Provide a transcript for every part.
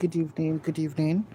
Good evening. Good evening.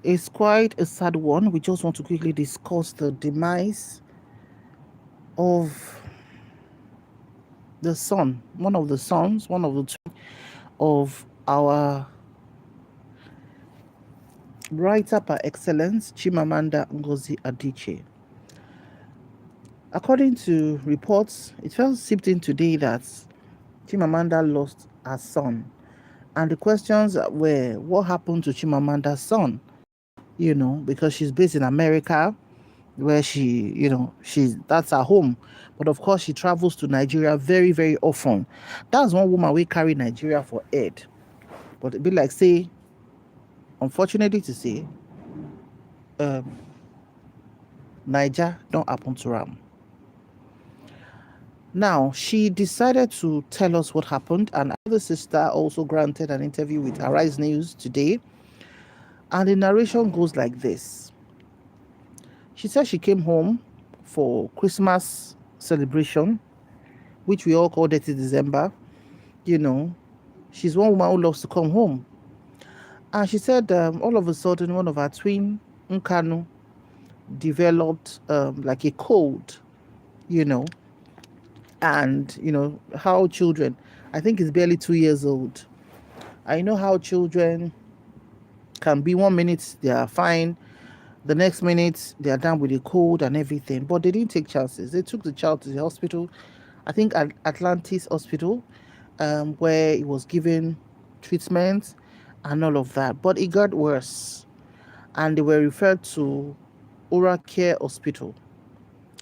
It's quite a sad one. We just want to quickly discuss the demise of the son, one of the sons, one of the two of our writer par excellence, Chimamanda Ngozi Adichie. According to reports, it felt seeped in today that Chimamanda lost her son. And the questions were, what happened to Chimamanda's son? Because she's based in America, where that's her home. But of course, she travels to Nigeria very, very often. That's one woman we carry Nigeria for head. But it be like, say, unfortunately to say, Niger don't happen to Ram. Now, she decided to tell us what happened, and other sister also granted an interview with Arise News today. And the narration goes like this. She said she came home for Christmas celebration, which we all call 30 December. She's one woman who loves to come home. And she said all of a sudden, one of her twin, Nkanu, developed like a cold, and how children, I think it's barely 2 years old. I know how children can be. 1 minute they are fine, the next minute they are down with a cold and everything. But they didn't take chances. They took the child to the hospital, I think at Atlantis Hospital, where he was given treatment and all of that. But it got worse, and they were referred to Oral Care Hospital,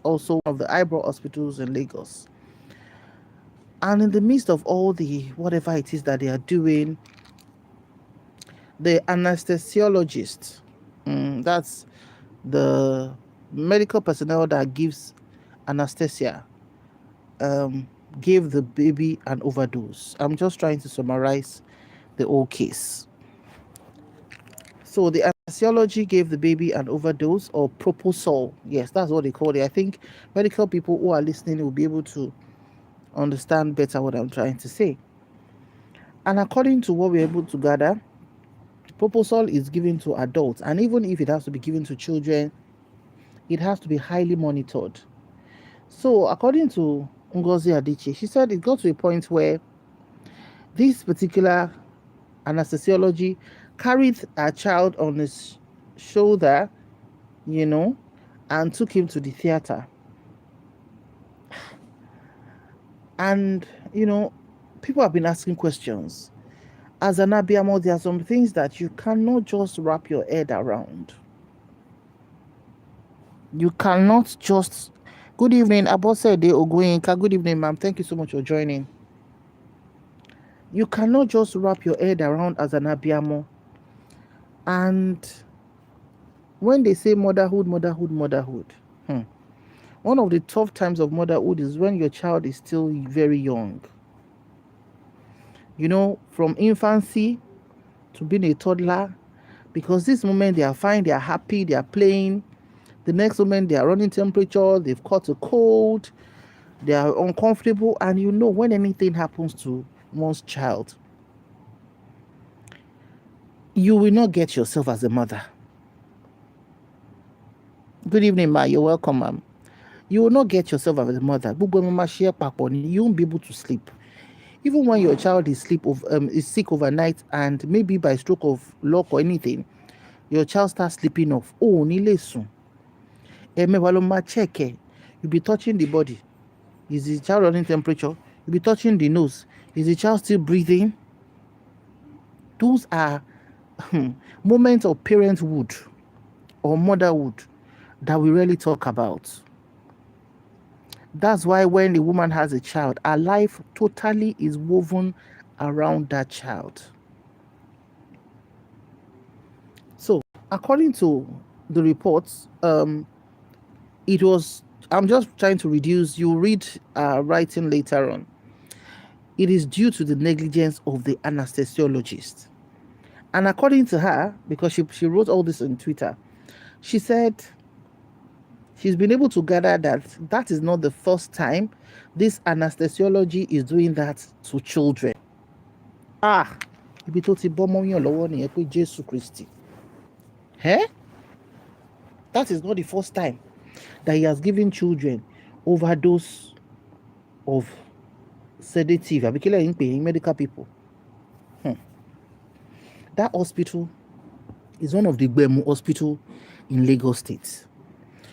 also one of the eyebrow hospitals in Lagos. And in the midst of all the whatever it is that they are doing, the anesthesiologist, that's the medical personnel that gives anesthesia, gave the baby an overdose. I'm just trying to summarize the whole case. So the anesthesiology gave the baby an overdose, or propofol. Yes, that's what they call it. I think medical people who are listening will be able to understand better what I'm trying to say. And according to what we're able to gather, propofol is given to adults, and even if it has to be given to children, it has to be highly monitored. So according to Ngozi Adichie, she said it got to a point where this particular anesthesiology carried a child on his shoulder, and took him to the theater. And, people have been asking questions. As an Abiamo, there are some things that you cannot just wrap your head around. You cannot just... Good evening, Abosede Ogoyinka. Good evening, ma'am. Thank you so much for joining. You cannot just wrap your head around as an Abiamo. And when they say motherhood, one of the tough times of motherhood is when your child is still very young. From infancy to being a toddler, because this moment they are fine, they are happy, they are playing. The next moment they are running temperature, they've caught a cold, they are uncomfortable, and when anything happens to one's child, you will not get yourself as a mother. Good evening, ma. You're welcome, ma'am. You will not get yourself as a mother. You won't be able to sleep. Even when your child is sick overnight, and maybe by stroke of luck or anything, your child starts sleeping off. Oh, nilesun. You'll be touching the body. Is the child running temperature? You'll be touching the nose. Is the child still breathing? Those are moments of parenthood or motherhood that we really talk about. That's why when a woman has a child, her life totally is woven around that child. So, according to the reports, it was... I'm just trying to reduce. You read writing later on. It is due to the negligence of the anesthesiologist. And according to her, because she wrote all this on Twitter, she said she's been able to gather that is not the first time this anesthesiology is doing that to children. Ibi tó ti bọ́ mọ́yàn lọ́wọ́ nìyẹn pé Jésù Kristi. Eh? That is not the first time that he has given children overdose of sedative. Abikile in medical people. That hospital is one of the Gbemu hospital in Lagos State.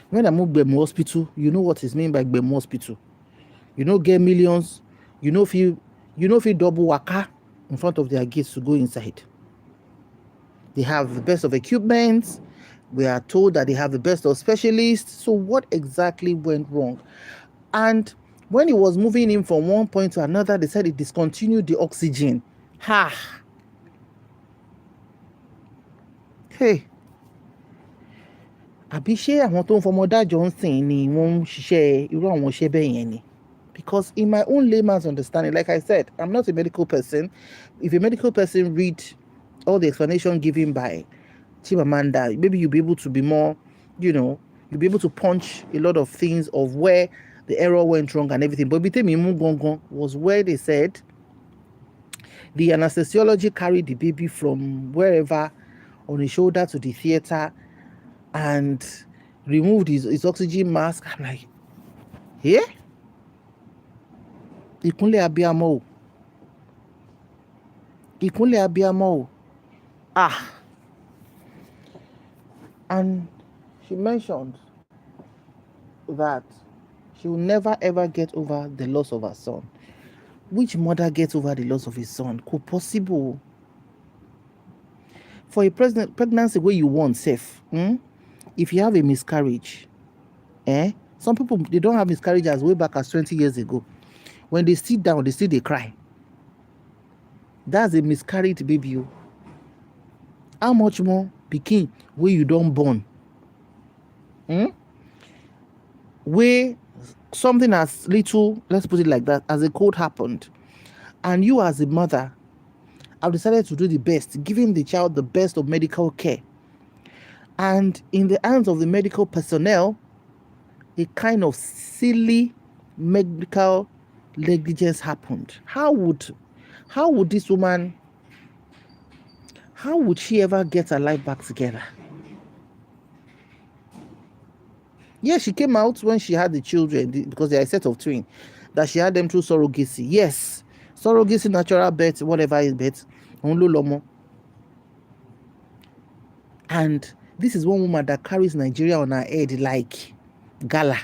When I move Gbemu hospital, you know what is meant by Gbemu hospital. You know, get millions. You know, if you double waka in front of their gates to go inside. They have the best of equipment. We are told that they have the best of specialists. So what exactly went wrong? And when he was moving in from one point to another, they said it discontinued the oxygen. Ha! Hey! Àbí ṣé àwọn tó ń fọmọ dájọ́ ń sìn ni wọ́n ń ṣiṣẹ́ irú àwọn iṣẹ́ bẹ́ẹ̀ yẹn ni? Because in my own layman's understanding, like I said, I'm not a medical person. If a medical person read all the explanation given by Chimamanda, maybe you'll be able to be more, you'll be able to punch a lot of things of where the error went wrong and everything. But Bitemi Mugongon was where they said the anesthesiology carried the baby from wherever on his shoulder to the theater and removed his oxygen mask. I'm like, yeah? Ìkúnlẹ̀ abiyamọ o. Ìkúnlẹ̀ abiyamọ o. Ah. And she mentioned that she will never ever get over the loss of her son. Which mother gets over the loss of his son? Could possible for a pregnancy where you want safe? If you have a miscarriage, some people, they don't have miscarriage as way back as 20 years ago. When they sit down, they cry. That's a miscarried baby. How much more pikin where you don't born? Where something as little, let's put it like that, as a cold happened, and you as a mother have decided to do the best, giving the child the best of medical care. And in the hands of the medical personnel, a kind of silly medical negligence happened. How would this woman, how would she ever get her life back together? Yeah, she came out when she had the children, because they are a set of twins, that she had them through surrogacy. Yes, surrogacy, natural birth, whatever is birth. And this is one woman that carries Nigeria on her head like gala.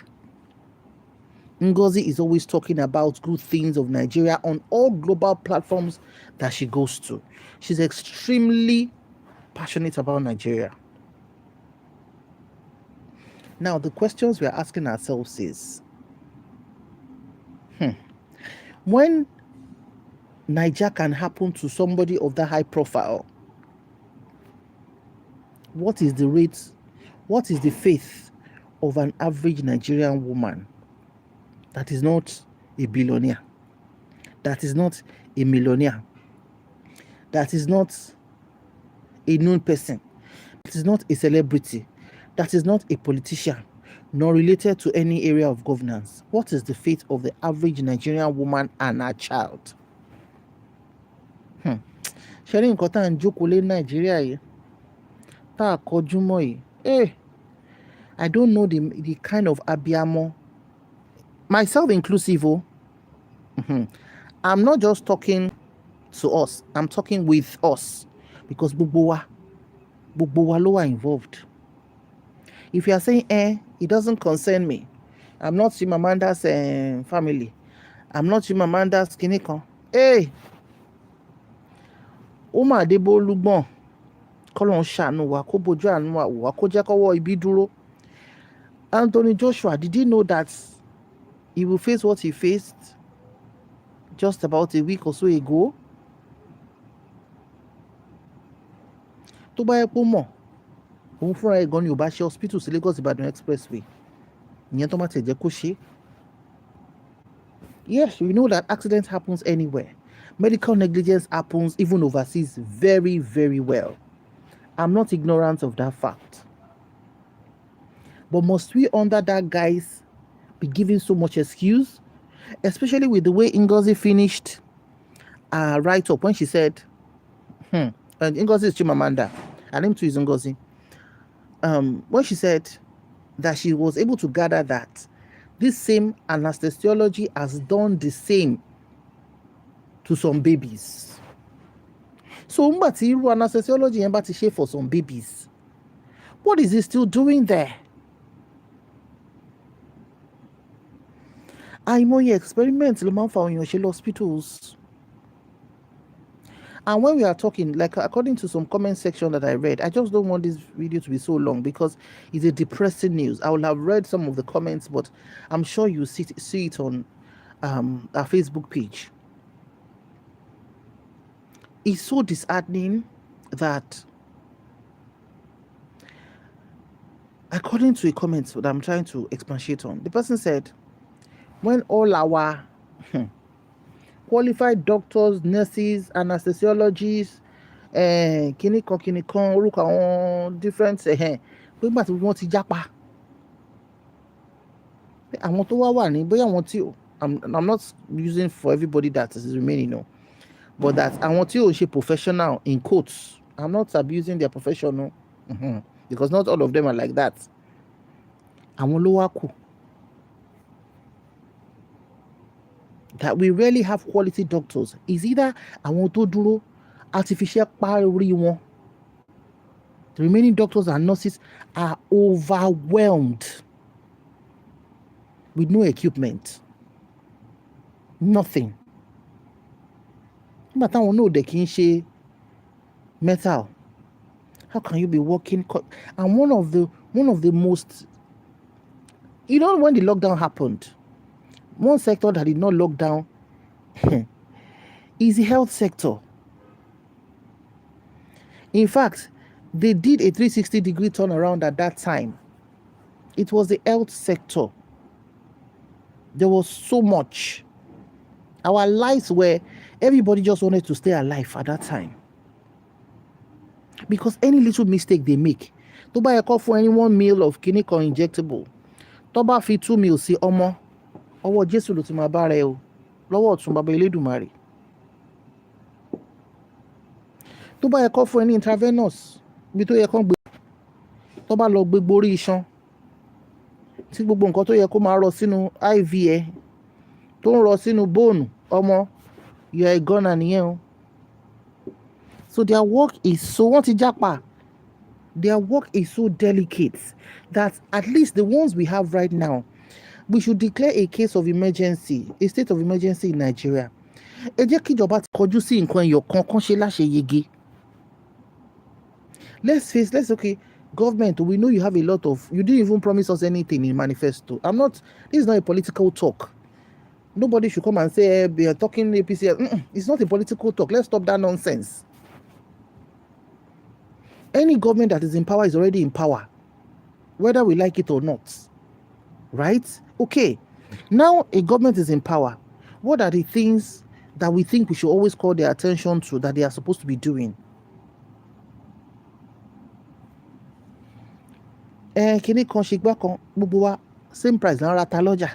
Ngozi is always talking about good things of Nigeria on all global platforms that she goes to. She's extremely passionate about Nigeria. Now, the questions we're asking ourselves is, when Niger can happen to somebody of that high profile, what is the rate, what is the faith of an average Nigerian woman that is not a billionaire, that is not a millionaire, that is not a known person, that is not a celebrity, that is not a politician, nor related to any area of governance? What is the fate of the average Nigerian woman and her child? Sharing nǹkan tá à ń jókòó lé Nàìjíríà yìí, tá a kọjú mọ́ yìí, I don't know the kind of abiyamọ, myself inclusive. I'm not just talking to us, I'm talking with us, because gbogbo wa ló wà involved. If you are saying, it doesn't concern me, I'm not Chimamanda's family, I'm not Chimamanda's kinikan. Ó mà dé bó lúgbọ̀n, k'Ọlọ́run ṣàánú wa, kó bójú àánú wa wò wá, kó jẹ́ kọ́wọ́ ibi dúró. Anthony Joshua, did you know that he will face what he faced just about a week or so ago? Tó bá yẹ kó mọ̀, òun fúnra ẹ̀ gan ni ò bá ṣe hospital sí Lagos Ibadan expressway. Ìyẹn tó má tẹ̀ jẹ́ kó ṣe. Yes, we know that accident happens anywhere. Medical negligence happens even overseas very, very well. I'm not ignorant of that fact. But must we, under that guise, be giving so much excuse? Especially with the way Ngozi finished her write-up when she said, And Ngozi is Chimamanda. Her name too is Ngozi. When she said that she was able to gather that this same anesthesiology has done the same to some babies. So nígbà tí irú anesthesiology yẹn bá ti ṣe for some babies, what is he still doing there? Àìmọye experiment ló máa ń fa òyìn ṣe hospitals. And when we are talking, like according to some comment section that I read, I just don't want this video to be so long because it's a depressing news. I will have read some of the comments, but I'm sure you see it on our Facebook page. It's so disheartening that, according to a comment that I'm trying to expatiate on, the person said, when all our qualified doctors, nurses, anesthesiologists, kíní kan orúkọ àwọn different pé nígbà tí wọ́n ti jápa àwọn tó wà ní bóyá àwọn tí I'm not using for everybody that is remaining, no, but that àwọn tí ò ṣe professional in quotes, I'm not abusing their profession, no, because not all of them are like that. Àwọn ló wá kù. That we really have quality doctors is either àwọn tó dúró artificial parí wọn. The remaining doctors and nurses are overwhelmed with no equipment, nothing. But táwọn náà dẹ̀ kì í ṣe metal. How can you be working? And one of the most, when the lockdown happened, one sector that did not lock down is the health sector. In fact, they did a 360-degree turnaround at that time. It was the health sector. There was so much. Our lives were, everybody just wanted to stay alive at that time. Because any little mistake they make, tó bá yẹ kó fún any 1 meal of clinical injectable, tó bá fi 2 meals sí ọwọ́ Jésù ló ti máa bá rẹ o, lọ́wọ́ ọ̀tún bàbá Elédùmarè. Tó bá yẹ kó fún ẹni intravenous, bí tó yẹ kó gbé, tó bá lọ gbé gborí iṣan, tí gbogbo nǹkan tó yẹ kó máa rọ sínú IV ẹ, tó ń rọ sínú bone, you are a gunner nìyẹn o. So their work is so, wọ́n ti jápa. Their work is so delicate that at least the ones we have right now, we should declare a case of emergency, a state of emergency in Nigeria. Ẹ jẹ́ kí ìjọba ti kọjú sí nǹkan ẹyọ kan ṣe láṣeyege. Okay, government, we know you have a lot of, you didn't even promise us anything in manifesto. This is not a political talk. Nobody should come and say, we are talking APC. It's not a political talk. Let's stop that nonsense. Any government that is in power is already in power, whether we like it or not. Right? Okay. Now a government is in power. What are the things that we think we should always call their attention to that they are supposed to be doing? Kíní kan ṣe gbá kan, gbogbo wa same price la ń ra ta lọ́jà.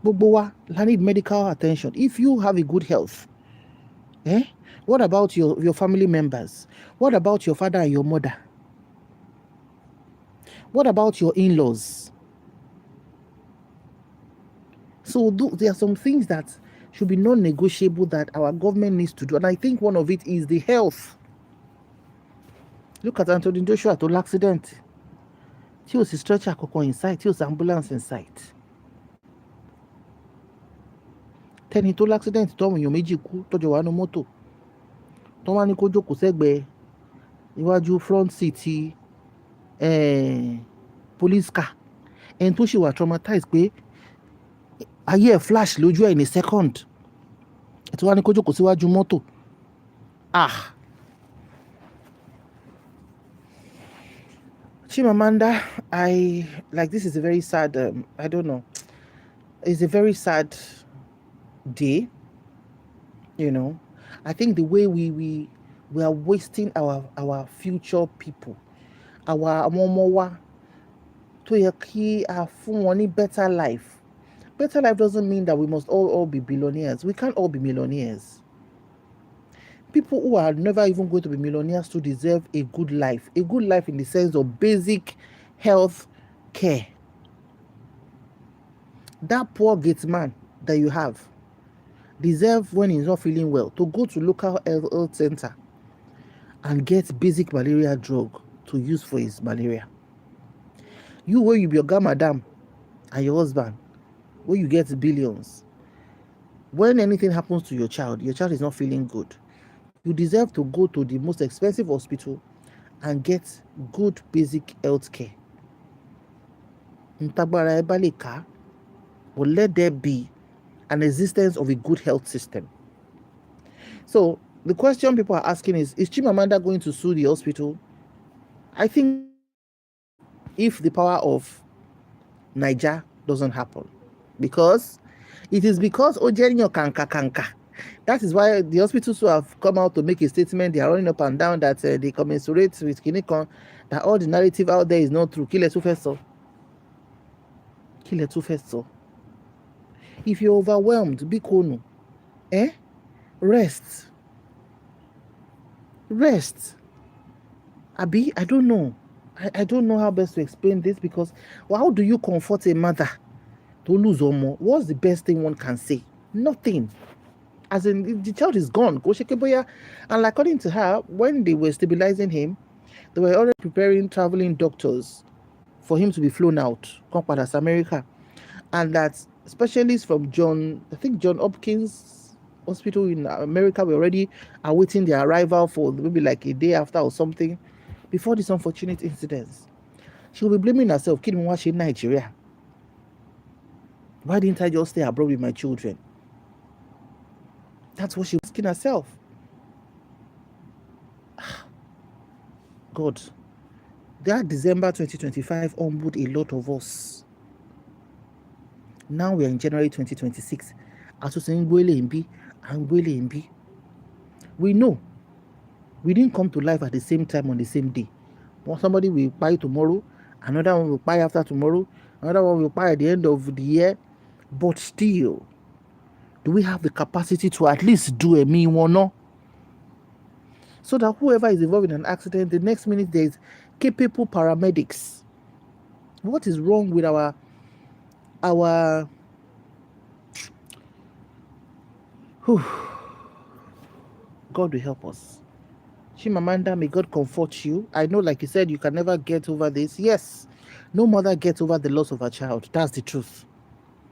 Gbogbo wa la need medical attention. If you have a good health, what about your family members? What about your father and your mother? What about your in-laws? So there are some things that should be non-negotiable that our government needs to do. And I think one of it is the health. Look at Anthony Joshua to accident. Tí ò sí stretcher kankan in sight, tí ò sí ambulance in sight. Tẹ́ni tó l'accident tó àwọn èèyàn méjì kú tọ́jọ́ wà nínú mọ́tò. Tó wá ní kó jókòó sẹ́gbẹ̀ẹ́ iwájú front seat police car. Ẹni tó ṣì wà traumatized pé ayé ẹ̀ flash lójú ẹ̀ in a second. Ẹ̀ tó wá ní kó jókòó síwájú mọ́tò. Chimamanda, this is a very sad, I don't know. It's a very sad day, I think the way we are wasting our future people, our ọmọ wa tó yẹ kí a fún wọn ní better life. Better life doesn't mean that we must all be billionaires. We can't all be millionaires. People who are never even going to be millionaires to deserve a good life in the sense of basic health care. That poor gate man that you have deserve, when he's not feeling well, to go to local health center and get basic malaria drug to use for his malaria. You, where you be your madam and your husband, where you get billions, when anything happens to your child is not feeling good, you deserve to go to the most expensive hospital and get good basic health care. But let there be an existence of a good health system. So the question people are asking is Chimamanda going to sue the hospital? I think if the power of Niger doesn't happen, because it is because Ojenyo kanka. That is why the hospitals who have come out to make a statement, they are running up and down that they commensurate with Kinikon, that all the narrative out there is not true. Kill it first. If you're overwhelmed, be cool. Rest. Abi, I don't know. I don't know how best to explain this, because how do you comfort a mother to lose Omo? What's the best thing one can say? Nothing. As in, the child is gone. And according to her, when they were stabilizing him, they were already preparing traveling doctors for him to be flown out, come back to America. And that specialists from John Hopkins Hospital in America were already awaiting their arrival for maybe like a day after or something, before this unfortunate incidents. She will be blaming herself. Kid me watch in Nigeria. Why didn't I just stay abroad with my children? That's what she was asking herself. God, that December 2025 humbled a lot of us. Now we are in January 2026. We know we didn't come to life at the same time on the same day. Somebody will buy tomorrow, another one will buy after tomorrow, another one will buy at the end of the year. But still, do we have the capacity to at least do a me one? No? So that whoever is involved in an accident, the next minute there is capable paramedics. What is wrong with our God will help us. Chimamanda, may God comfort you. I know, like you said, you can never get over this. Yes, no mother gets over the loss of a child. That's the truth.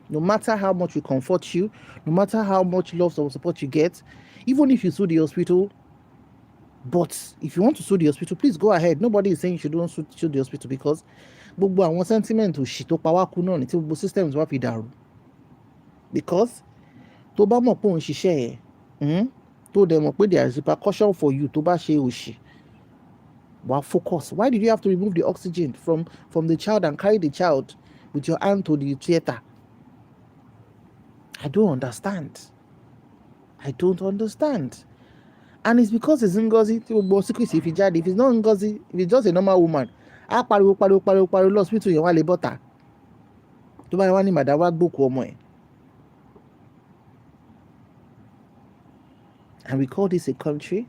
No matter how much we comfort you, no matter how much love or support you get, even if you sue the hospital, but if you want to sue the hospital, please go ahead. Nobody is saying you shouldn't sue the hospital, because gbogbo àwọn sentiment òṣì tó pa wá kú náà ní tí gbogbo systems wá fi dàrú. Because tó bá mọ̀ pé òun ṣiṣẹ́ ẹ̀ tó dẹ̀ mọ̀ pé there is repercussion for you tó bá ṣe òṣì, wàá focus. Why did you have to remove the oxygen from the child and carry the child with your hand to the theater? I don't understand. And it's because it's Ngozi. If it's not Ngozi, if it's just a normal woman, á pariwo lọ hospital yẹn wá lè bọ́ta. Tó bá yẹ wá ní màdá wá gbókù ọmọ ẹ̀. And we call this a country,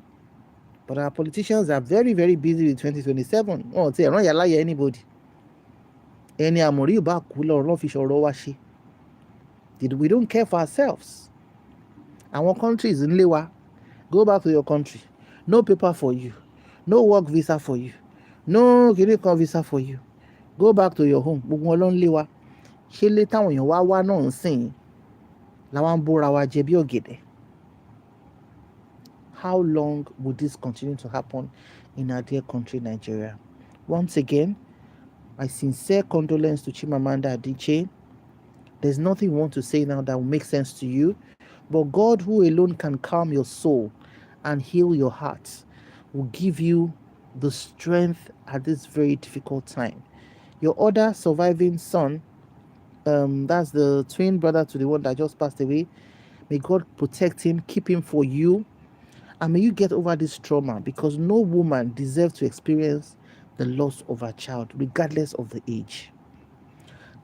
but our politicians are very, very busy with 2027. Oh, say, I don't anybody. Any amori ba kula or fish or raw washi. We don't care for ourselves. Our country is in Lewa. Go back to your country. No paper for you. No work visa for you. No clinical visa for you. Go back to your home. Gbogbo ló ń Lewa. Ṣé lé táwọn èèyàn wá náà ń sìn làwọn ń bóra wa jẹ bí ọ̀gẹ̀dẹ̀. How long would this continue to happen in our dear country, Nigeria? Once again, my sincere condolence to Chimamanda Adichie. There's nothing you want to say now that will make sense to you, but God, who alone can calm your soul and heal your heart, will give you the strength at this very difficult time. Your other surviving son, that's the twin brother to the one that just passed away, may God protect him, keep him for you, and may you get over this trauma, because no woman deserves to experience the loss of her child, regardless of the age.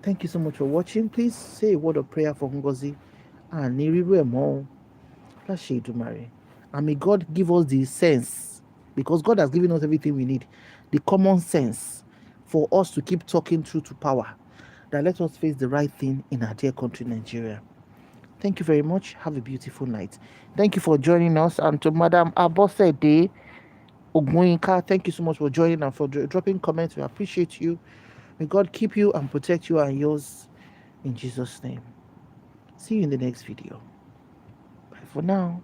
Thank you so much for watching. Please say a word of prayer for Ngozi and Niriru Emo. Let's share to marry. And may God give us the sense, because God has given us everything we need, the common sense for us to keep talking through to power, that let us face the right thing in our dear country, Nigeria. Thank you very much. Have a beautiful night. Thank you for joining us. And to Madam Abosede Ogunyinka, thank you so much for joining and for dropping comments. We appreciate you. May God keep you and protect you and yours in Jesus' name. See you in the next video. Bye for now.